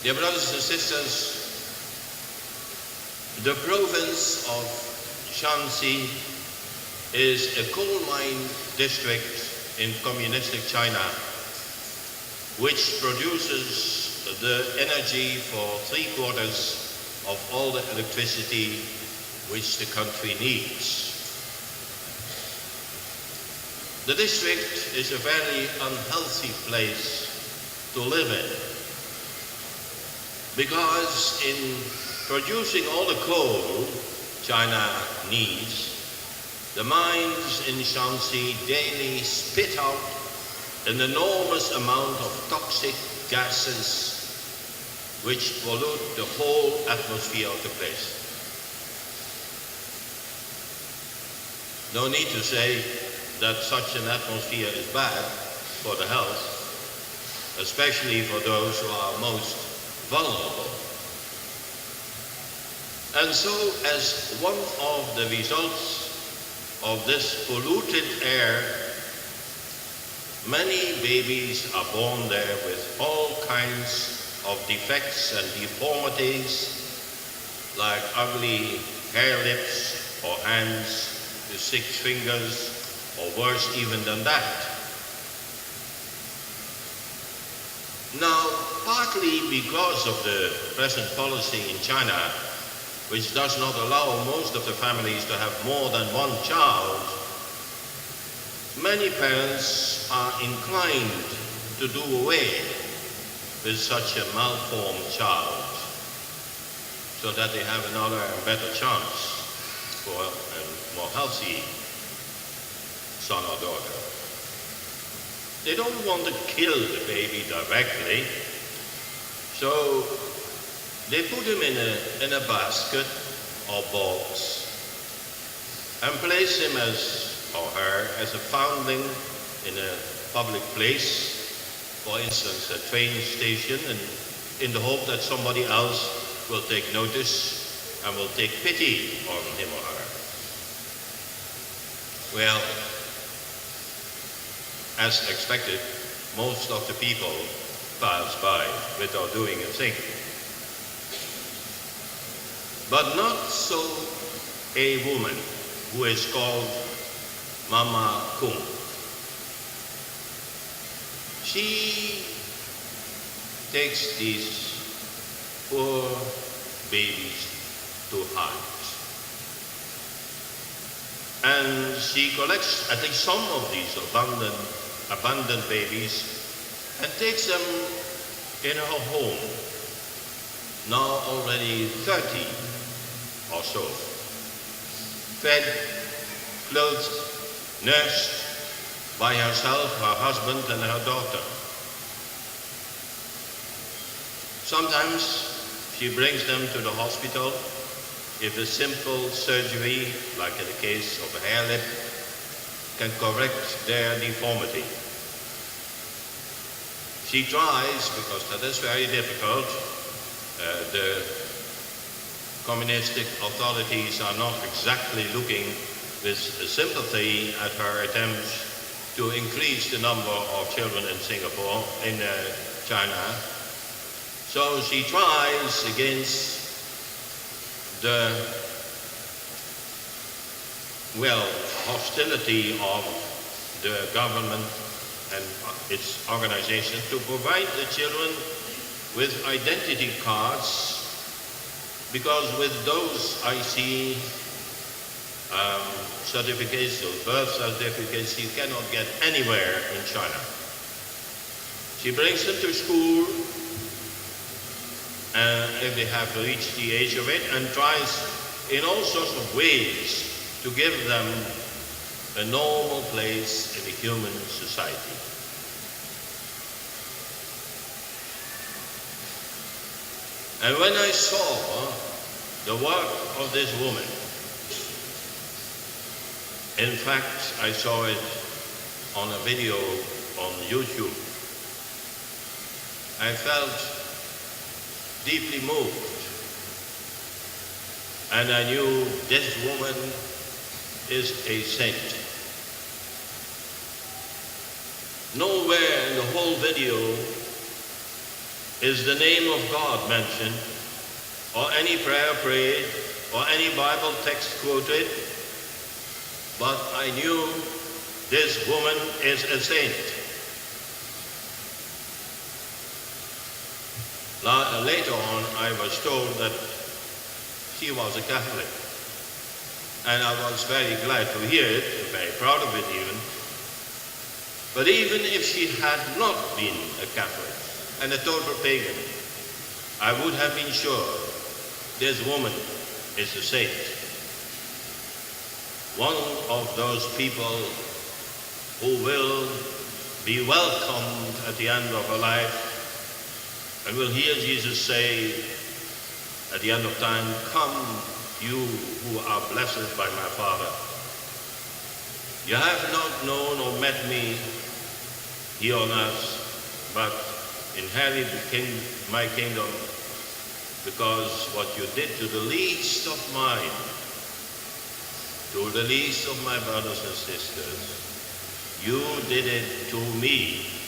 Dear brothers and sisters, the province of Shanxi is a coal mine district in communistic China, which produces the energy for 3/4 of all the electricity which the country needs. The district is a very unhealthy place to live in, because in producing all the coal China needs, the mines in Shanxi daily spit out an enormous amount of toxic gases which pollute the whole atmosphere of the place. No need to say that such an atmosphere is bad for the health, especially for those who are most vulnerable. And so, as one of the results of this polluted air, many babies are born there with all kinds of defects and deformities, like ugly hair lips or hands with 6 fingers, or worse even than that. Now, partly because of the present policy in China, which does not allow most of the families to have more than one child, many parents are inclined to do away with such a malformed child, so that they have another and better chance for a more healthy son or daughter. They don't want to kill the baby directly, so they put him in a basket or box and place him or her as a foundling in a public place, for instance a train station, and in the hope that somebody else will take notice and will take pity on him or her. Well, as expected, most of the people pass by without doing a thing. But not so a woman who is called Mama Kung. She takes these poor babies to heart. And she collects at least some of these abandoned babies and takes them in her home, now already 30 or so, fed, clothed, nursed by herself, her husband and her daughter. Sometimes she brings them to the hospital if a simple surgery, like in the case of a hair lip, can correct their deformity. She tries, because that is very difficult. The communistic authorities are not exactly looking with sympathy at her attempts to increase the number of children in Singapore, in China. So she tries against the, hostility of the government and its organizations to provide the children with identity cards, because with those IC certificates, those birth certificates, you cannot get anywhere in China. She brings them to school if they have reached the age of it, and tries in all sorts of ways to give them a normal place in the human society. And when I saw the work of this woman, in fact, I saw it on a video on YouTube, I felt deeply moved. And I knew this woman is a saint. Nowhere in the whole video is the name of God mentioned, or any prayer prayed, or any Bible text quoted, but I knew this woman is a saint. Later on, I was told that she was a Catholic. And I was very glad to hear it, very proud of it even. But even if she had not been a Catholic and a total pagan, I would have been sure this woman is a saint. One of those people who will be welcomed at the end of her life and will hear Jesus say at the end of time, "Come, you who are blessed by my Father. You have not known or met me here on earth, but inherit my kingdom, because what you did to the least of mine, to the least of my brothers and sisters, you did it to me."